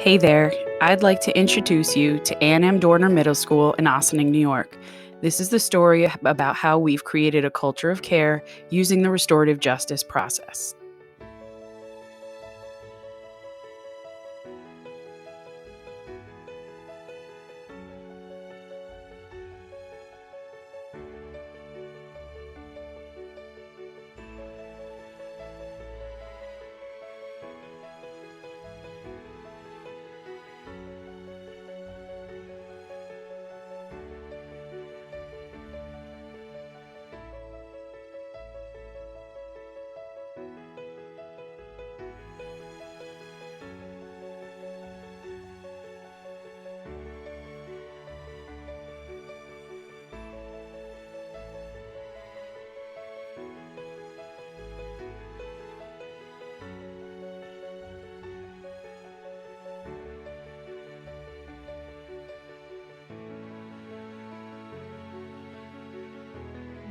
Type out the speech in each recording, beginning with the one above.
Hey there, I'd like to introduce you to Ann M. Dorner Middle School in Ossining, New York. This is the story about how we've created a culture of care using the restorative justice process.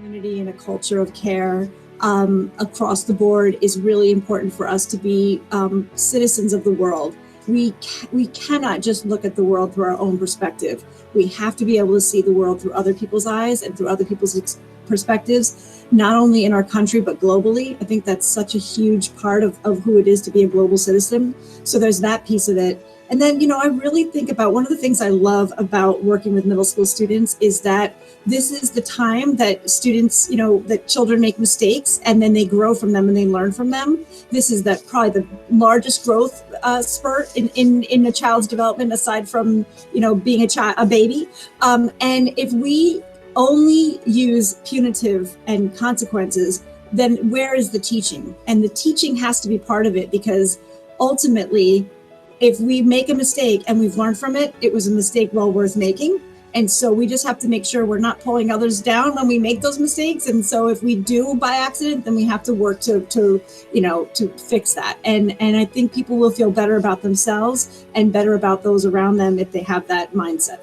Community and a culture of care across the board is really important for us to be citizens of the world. We cannot just look at the world through our own perspective. We have to be able to see the world through other people's eyes and through other people's perspectives, not only in our country, but globally. I think that's such a huge part of who it is to be a global citizen. So there's that piece of it. And then, I really think about one of the things I love about working with middle school students is that this is the time that students, that children make mistakes and then they grow from them and they learn from them. This is probably the largest growth spurt in a child's development, aside from, being a baby. And if we only use punitive and consequences, then where is the teaching? And the teaching has to be part of it, because ultimately, if we make a mistake and we've learned from it, it was a mistake well worth making. And so we just have to make sure we're not pulling others down when we make those mistakes. And so if we do by accident, then we have to work to fix that. And I think people will feel better about themselves and better about those around them if they have that mindset.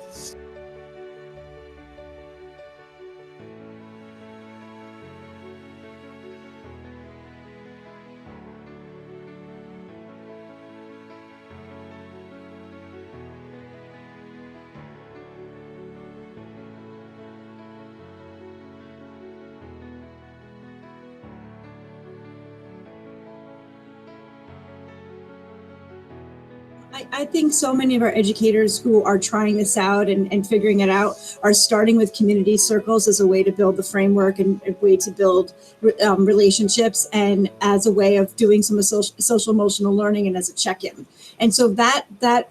I think so many of our educators who are trying this out and figuring it out are starting with community circles as a way to build the framework and a way to build relationships, and as a way of doing some social emotional learning and as a check-in. And so that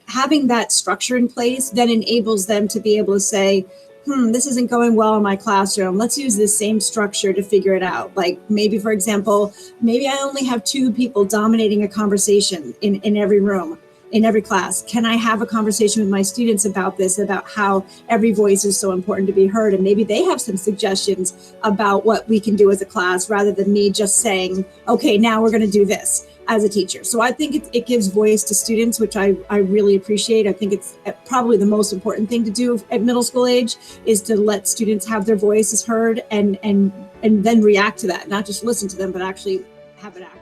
having that structure in place then enables them to be able to say, this isn't going well in my classroom. Let's use this same structure to figure it out. Like maybe, for example, maybe I only have 2 people dominating a conversation in every room, in every class. Can I have a conversation with my students about this, about how every voice is so important to be heard? And maybe they have some suggestions about what we can do as a class, rather than me just saying, okay, now we're going to do this as a teacher. So I think it gives voice to students, which I really appreciate. I think it's probably the most important thing to do at middle school age, is to let students have their voices heard and then react to that, not just listen to them, but actually have it act.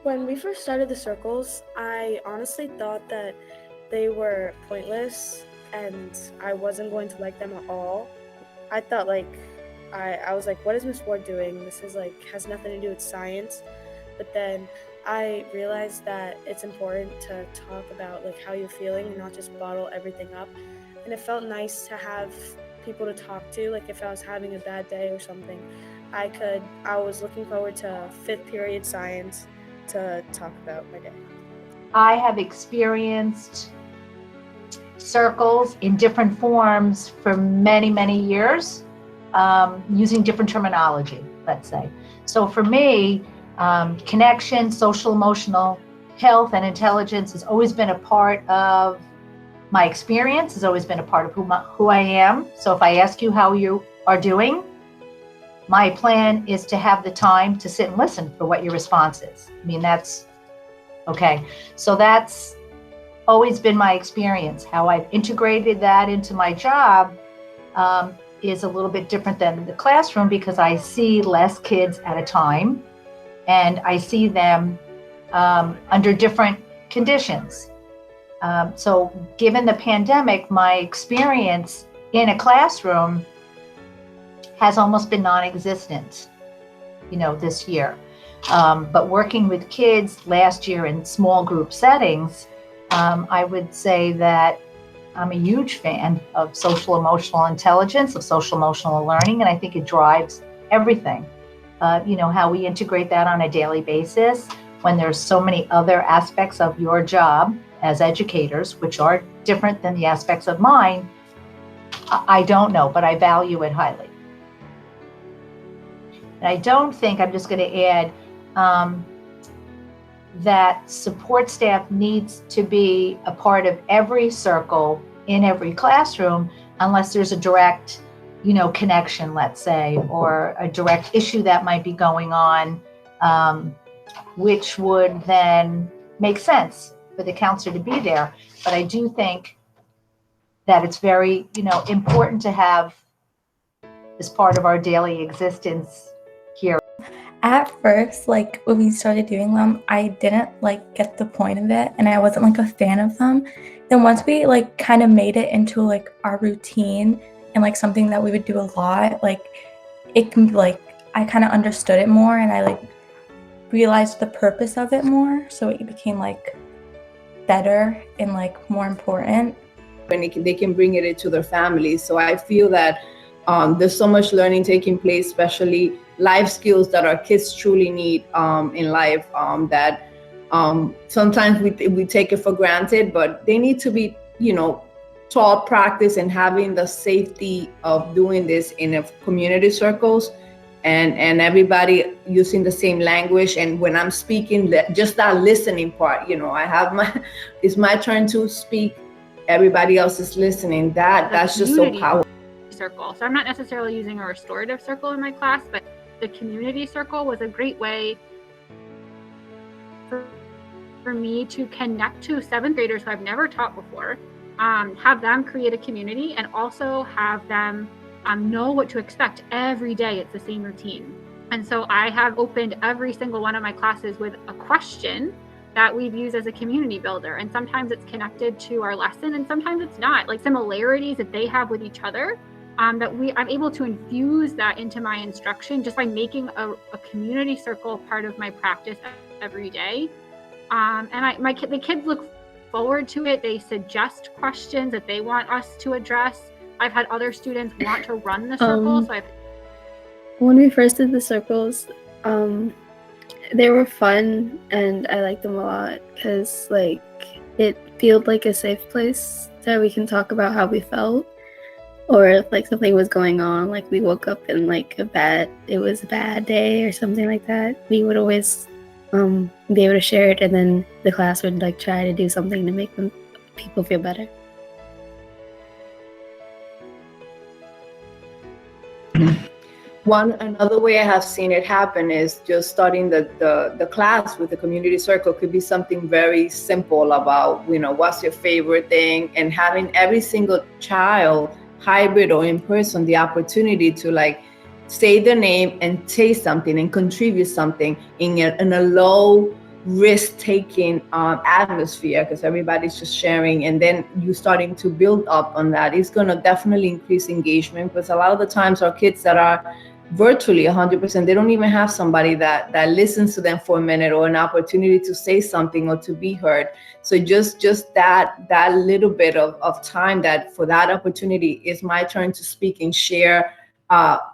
When we first started the circles, I honestly thought that they were pointless and I wasn't going to like them at all. I thought I was like, what is Miss Ward doing? This is has nothing to do with science. But then I realized that it's important to talk about how you're feeling and not just bottle everything up. And it felt nice to have people to talk to. If I was having a bad day or something, I was looking forward to 5th period science to talk about my day. I have experienced circles in different forms for many, many years, using different terminology, let's say. So for me, connection, social, emotional health, and intelligence has always been a part of my experience, has always been a part of who I am. So if I ask you how you are doing, my plan is to have the time to sit and listen for what your response is. I mean, that's okay. So that's always been my experience. How I've integrated that into my job is a little bit different than the classroom, because I see less kids at a time and I see them under different conditions. So given the pandemic, my experience in a classroom has almost been non-existent, this year. But working with kids last year in small group settings, I would say that I'm a huge fan of social emotional intelligence, of social emotional learning, and I think it drives everything. How we integrate that on a daily basis when there's so many other aspects of your job as educators, which are different than the aspects of mine, I don't know, but I value it highly. And I don't think, I'm just going to add, that support staff needs to be a part of every circle in every classroom unless there's a direct, connection, let's say, or a direct issue that might be going on, which would then make sense for the counselor to be there. But I do think that it's very, important to have as part of our daily existence here. At first, when we started doing them, I didn't get the point of it, and I wasn't a fan of them. Then once we kind of made it into our routine and something that we would do a lot, it can be I kind of understood it more, and I realized the purpose of it more, so it became better and more important. And they can bring it into their families. So I feel that there's so much learning taking place, especially life skills that our kids truly need in life, that sometimes we take it for granted, but they need to be, taught, practice, and having the safety of doing this in a community circles, and everybody using the same language. And when I'm speaking, just that listening part, I have it's my turn to speak, everybody else is listening. That's just so powerful. Circle. So I'm not necessarily using a restorative circle in my class, but the community circle was a great way for me to connect to seventh graders who I've never taught before, have them create a community, and also have them know what to expect every day. It's the same routine. And so I have opened every single one of my classes with a question that we've used as a community builder. And sometimes it's connected to our lesson, and sometimes it's not, similarities that they have with each other. I'm able to infuse that into my instruction just by making a community circle part of my practice every day. And the kids look forward to it. They suggest questions that they want us to address. I've had other students want to run the circle. When we first did the circles, they were fun, and I liked them a lot because it felt like a safe place that we can talk about how we felt. Or if something was going on, we woke up in it was a bad day or something like that, we would always be able to share it, and then the class would try to do something to make people feel better. Another way I have seen it happen is just starting the class with the community circle. Could be something very simple about, what's your favorite thing, and having every single child, hybrid or in person, the opportunity to say their name and say something and contribute something in a low risk taking atmosphere, because everybody's just sharing, and then you starting to build up on that. It's going to definitely increase engagement, because a lot of the times our kids that are virtually 100%, they don't even have somebody that listens to them for a minute, or an opportunity to say something or to be heard. So just that little bit of time, that for that opportunity is my turn to speak and share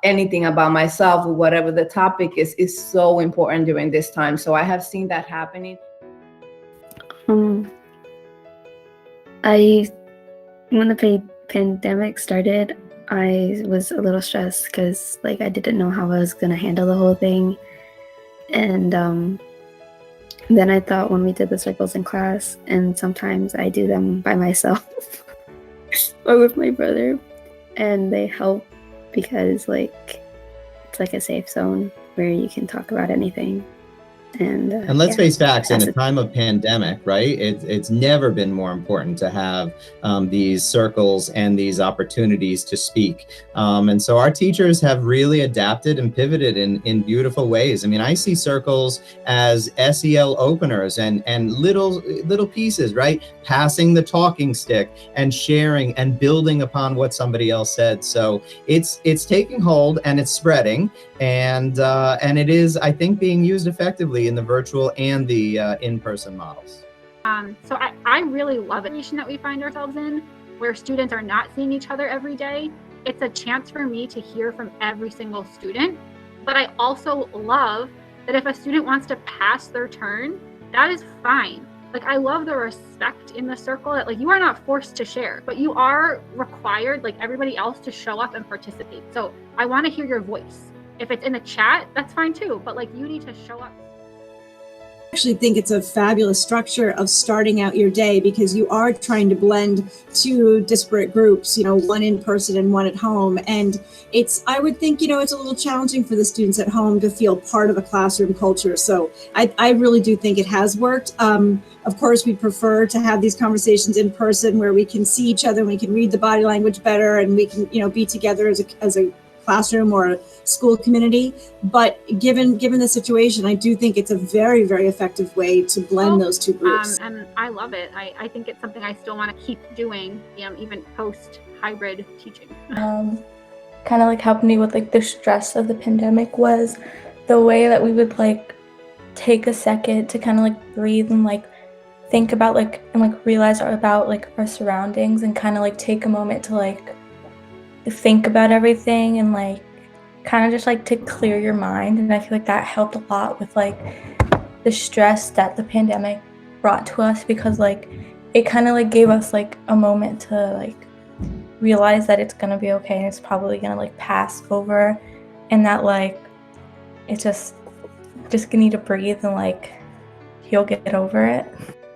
anything about myself or whatever the topic is so important during this time. So I have seen that happening. When the pandemic started, I was a little stressed because I didn't know how I was going to handle the whole thing. And then I thought, when we did the circles in class, and sometimes I do them by myself or with my brother, and they help because it's a safe zone where you can talk about anything. And let's yeah, face facts, in that's a it. time of pandemic, right? It's never been more important to have these circles and these opportunities to speak. And so our teachers have really adapted and pivoted in beautiful ways. I mean, I see circles as SEL openers and little pieces, right? Passing the talking stick and sharing and building upon what somebody else said. So it's taking hold and it's spreading. And it is, I think, being used effectively in the virtual and the in-person models. So I really love it that we find ourselves in, where students are not seeing each other every day. It's a chance for me to hear from every single student. But I also love that if a student wants to pass their turn, that is fine. Like, I love the respect in the circle that, like, you are not forced to share, but you are required, like everybody else, to show up and participate. So I want to hear your voice. If it's in the chat, that's fine too, but like, you need to show up. I actually think it's a fabulous structure of starting out your day, because you are trying to blend two disparate groups, one in person and one at home. And I would think, it's a little challenging for the students at home to feel part of a classroom culture. So I really do think it has worked. Of course, we prefer to have these conversations in person where we can see each other and we can read the body language better, and we can, be together as a classroom or a school community. But given the situation, I do think it's a very, very effective way to blend those two groups. And I love it. I think it's something I still want to keep doing, even post hybrid teaching. Kind of like helped me with like the stress of the pandemic was the way that we would like take a second to kind of like breathe and like think about like and like realize about like our surroundings, and kind of like take a moment to like think about everything and like kind of just like to clear your mind. And I feel like that helped a lot with like the stress that the pandemic brought to us, because like it kind of like gave us like a moment to like realize that it's gonna be okay and it's probably gonna like pass over, and that like it's just gonna need to breathe and like you'll get over it.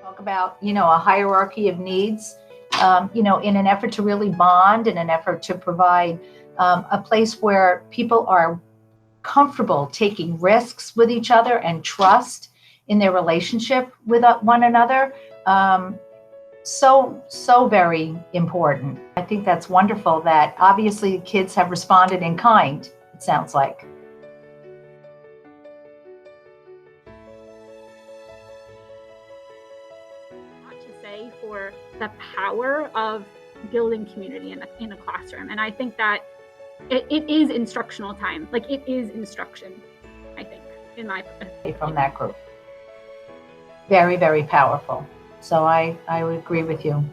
Talk about, a hierarchy of needs, in an effort to really bond, in an effort to provide a place where people are comfortable taking risks with each other and trust in their relationship with one another. So very important. I think that's wonderful that obviously kids have responded in kind, it sounds like. For the power of building community in a classroom. And I think that it is instructional time. Like, it is instruction, I think, in my opinion. From that group. Very, very powerful. So I would agree with you.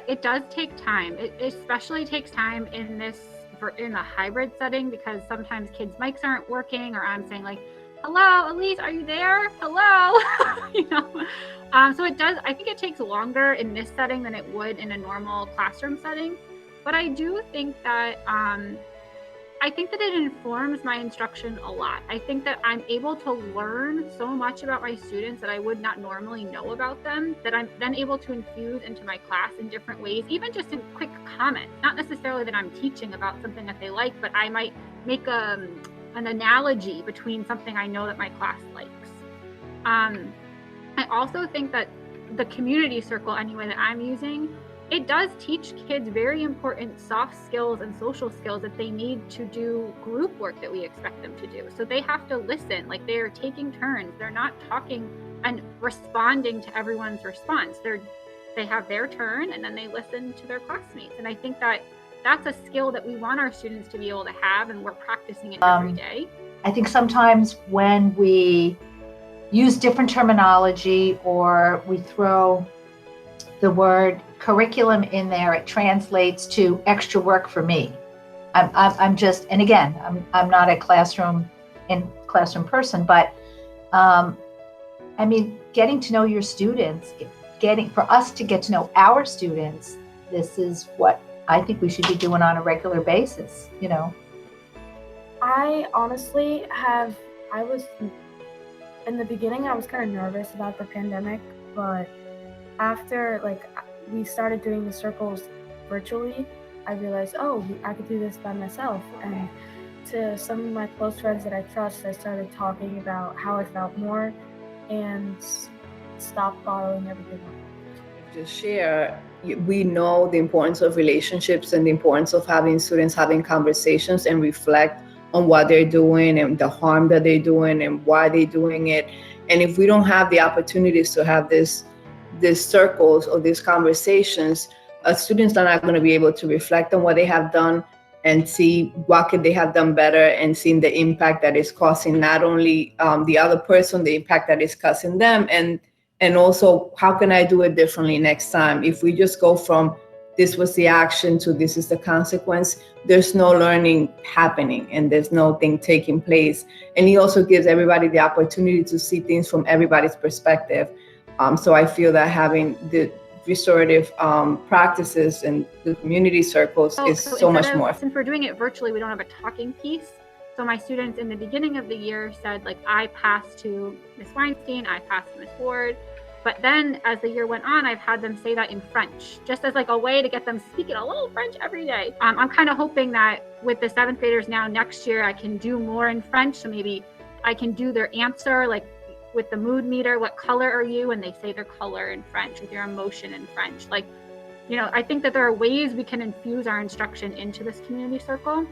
It does take time. It especially takes time in the hybrid setting, because sometimes kids' mics aren't working, or I'm saying like, hello, Elise, are you there? Hello. So it does, I think it takes longer in this setting than it would in a normal classroom setting. But I do think that, it informs my instruction a lot. I think that I'm able to learn so much about my students that I would not normally know about them, that I'm then able to infuse into my class in different ways, even just in quick comments. Not necessarily that I'm teaching about something that they like, but I might make an analogy between something I know that my class likes. I also think that the community circle, anyway, that I'm using, it does teach kids very important soft skills and social skills that they need to do group work that we expect them to do. So they have to listen, like they're taking turns. They're not talking and responding to everyone's response. They have their turn and then they listen to their classmates. And I think that that's a skill that we want our students to be able to have, and we're practicing it every day. I think sometimes when we use different terminology or we throw the word curriculum in there, it translates to extra work for me. I'm just, and again, I'm not a classroom person, but getting to know your students, for us to get to know our students, this is what I think we should be doing on a regular basis, I honestly in the beginning, I was kind of nervous about the pandemic, but after we started doing the circles virtually, I realized, I could do this by myself. And to some of my close friends that I trust, I started talking about how I felt more and stopped bottling everything up. Just share, we know the importance of relationships and the importance of having students having conversations and reflect on what they're doing and the harm that they're doing and why they're doing it. And if we don't have the opportunities to have these circles or these conversations, students are not going to be able to reflect on what they have done and see what could they have done better, and seeing the impact that is causing not only the other person, the impact that is causing them, and also how can I do it differently next time. If we just go from this was the action to this is the consequence, there's no learning happening and there's no thing taking place. And he also gives everybody the opportunity to see things from everybody's perspective. So I feel that having the restorative practices and the community circles is so much more. Since we're doing it virtually, we don't have a talking piece. So my students in the beginning of the year said, like, I passed to Miss Weinstein, I passed to Miss Ward. But then as the year went on, I've had them say that in French, just as like a way to get them speaking a little French every day. I'm kind of hoping that with the 7th graders now next year, I can do more in French. So maybe I can do their answer, like with the mood meter, what color are you? And they say their color in French, with their emotion in French. Like, you know, I think that there are ways we can infuse our instruction into this community circle.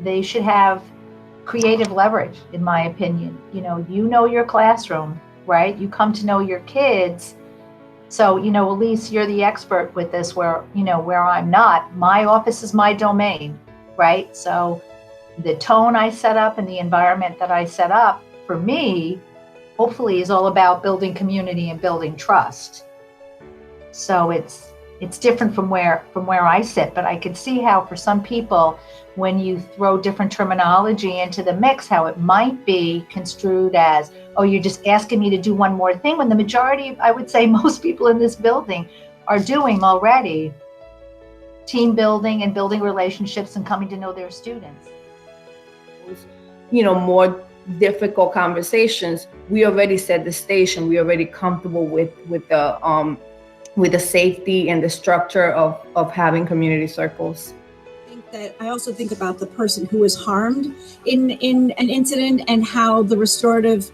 They should have creative leverage, in my opinion. You know your classroom, right? You come to know your kids. So, Elise, you're the expert with this, where I'm not. My office is my domain, right? So the tone I set up and the environment that I set up for me, hopefully, is all about building community and building trust. So it's different from where I sit, but I could see how for some people, when you throw different terminology into the mix, how it might be construed as, oh, you're just asking me to do one more thing, when the majority, I would say most people in this building, are doing already team building and building relationships and coming to know their students. More difficult conversations, we already set the stage and we already comfortable with the safety and the structure of having community circles. I also think about the person who was harmed in an incident, and how the restorative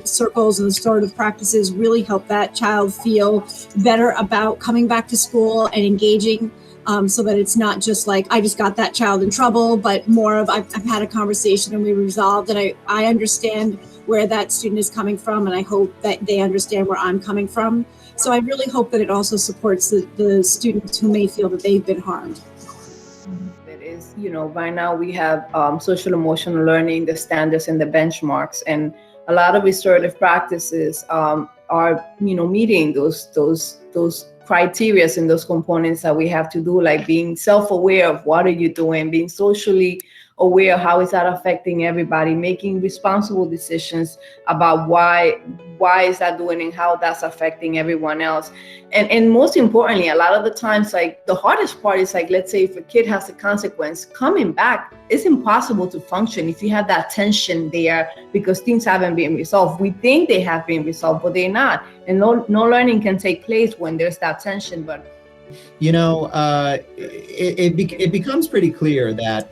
circles and restorative practices really help that child feel better about coming back to school and engaging, so that it's not just like, I just got that child in trouble, but more of, I've had a conversation and we resolved, and I understand where that student is coming from, and I hope that they understand where I'm coming from. So I really hope that it also supports the students who may feel that they've been harmed. By now we have social emotional learning, the standards and the benchmarks, and a lot of restorative practices are meeting those criteria and those components that we have to do, like being self-aware of what are you doing, being socially aware, how is that affecting everybody, making responsible decisions about why is that doing and how that's affecting everyone else. And most importantly, a lot of the times, like, the hardest part is, like, let's say if a kid has a consequence, coming back, it's impossible to function if you have that tension there, because things haven't been resolved. We think they have been resolved, but they're not. And no learning can take place when there's that tension. But it becomes pretty clear that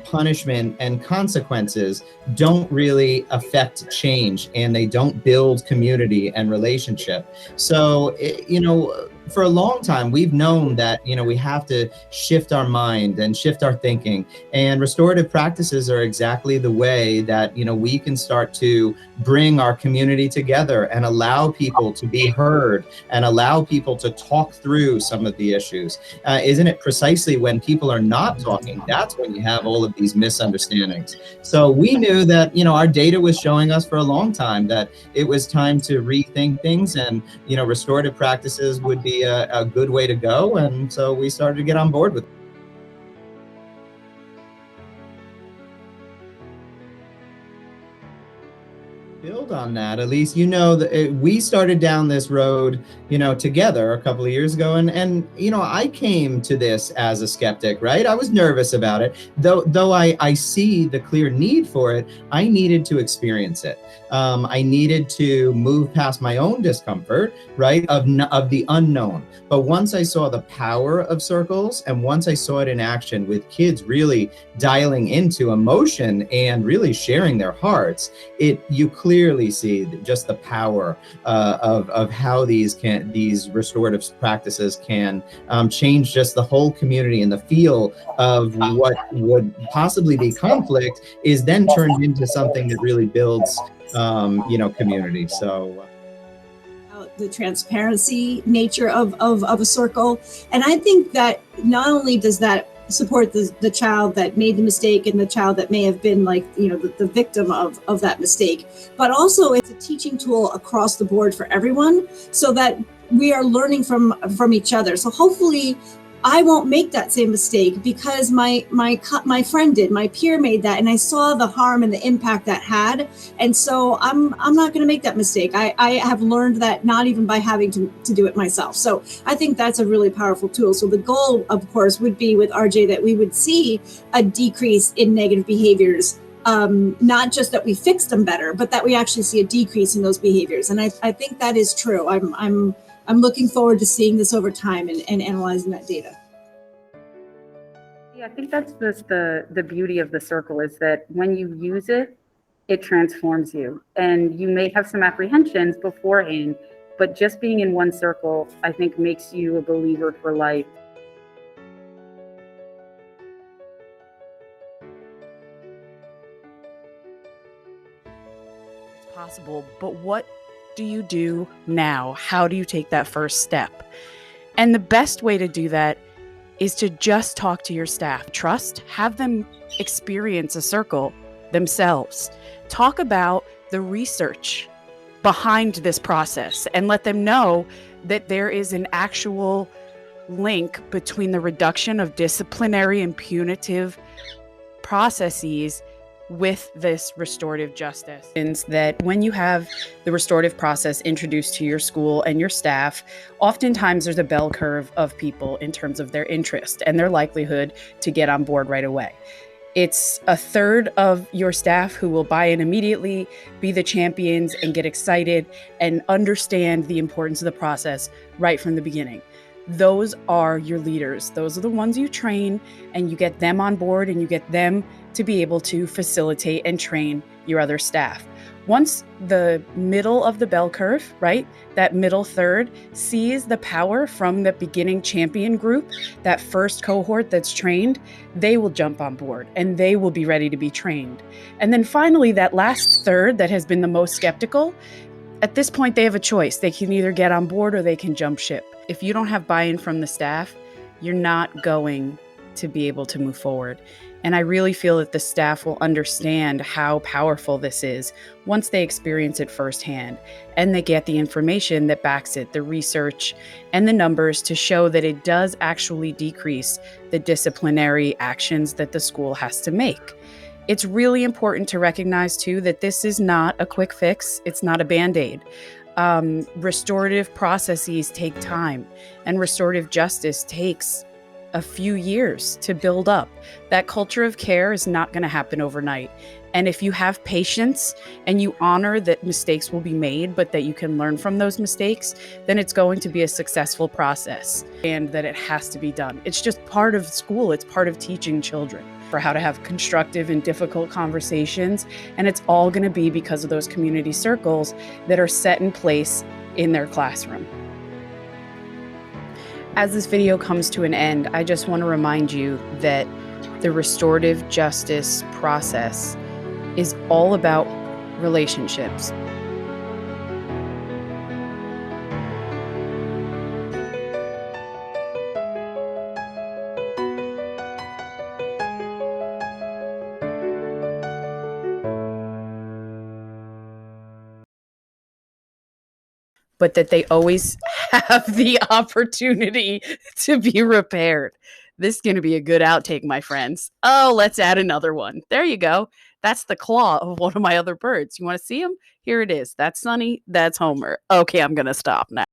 punishment and consequences don't really affect change, and they don't build community and relationship. So, for a long time, we've known that, we have to shift our mind and shift our thinking. And restorative practices are exactly the way that, we can start to bring our community together and allow people to be heard and allow people to talk through some of the issues. Isn't it precisely when people are not talking, that's when you have all of these misunderstandings? So we knew that, our data was showing us for a long time that it was time to rethink things, and, restorative practices would be a good way to go. And so we started to get on board with it. build on that. At least, you know, that we started down this road, you know, together a couple of years ago. And you know, I came to this as a skeptic, right? I was nervous about it. Though I see the clear need for it, I needed to experience it. I needed to move past my own discomfort, right, of the unknown. But once I saw the power of circles, and once I saw it in action with kids really dialing into emotion and really sharing their hearts, you clearly see just the power of how these restorative practices can change just the whole community, and the feel of what would possibly be conflict is then turned into something that really builds you know, community. So the transparency nature of a circle. And I think that not only does that support the child that made the mistake and the child that may have been, like, you know, the victim of that mistake, but also it's a teaching tool across the board for everyone, so that we are learning from each other. So hopefully I won't make that same mistake because my friend did, my peer made that, and I saw the harm and the impact that had. And so I'm not going to make that mistake. I have learned that not even by having to do it myself. So I think that's a really powerful tool. So the goal, of course, would be with RJ that we would see a decrease in negative behaviors. Not just that we fix them better, but that we actually see a decrease in those behaviors. And I think that is true. I'm looking forward to seeing this over time and analyzing that data. Yeah, I think that's just the beauty of the circle, is that when you use it, it transforms you. And you may have some apprehensions beforehand, but just being in one circle, I think, makes you a believer for life. It's possible, but what do you do now? How do you take that first step? And the best way to do that is to just talk to your staff. Trust, have them experience a circle themselves. Talk about the research behind this process and let them know that there is an actual link between the reduction of disciplinary and punitive processes with this restorative justice. And that when you have the restorative process introduced to your school and your staff, oftentimes there's a bell curve of people in terms of their interest and their likelihood to get on board right away. It's a third of your staff who will buy in immediately, be the champions, and get excited and understand the importance of the process right from the beginning. Those are your leaders. Those are the ones you train, and you get them on board, and you get them to be able to facilitate and train your other staff. Once the middle of the bell curve, right, that middle third, sees the power from the beginning champion group, that first cohort that's trained, they will jump on board and they will be ready to be trained. And then finally, that last third that has been the most skeptical, at this point, they have a choice. They can either get on board or they can jump ship. If you don't have buy-in from the staff, you're not going to be able to move forward. And I really feel that the staff will understand how powerful this is once they experience it firsthand and they get the information that backs it, the research and the numbers to show that it does actually decrease the disciplinary actions that the school has to make. It's really important to recognize, too, that this is not a quick fix. It's not a Band-Aid. Restorative processes take time, and restorative justice takes a few years to build up. That culture of care is not going to happen overnight. And if you have patience and you honor that mistakes will be made, but that you can learn from those mistakes, then it's going to be a successful process, and that it has to be done. It's just part of school. It's part of teaching children for how to have constructive and difficult conversations. And it's all going to be because of those community circles that are set in place in their classroom. As this video comes to an end, I just want to remind you that the restorative justice process is all about relationships. But that they always have the opportunity to be repaired. This is going to be a good outtake, my friends. Oh, let's add another one. There you go. That's the claw of one of my other birds. You want to see him? Here it is. That's Sunny. That's Homer. Okay, I'm going to stop now.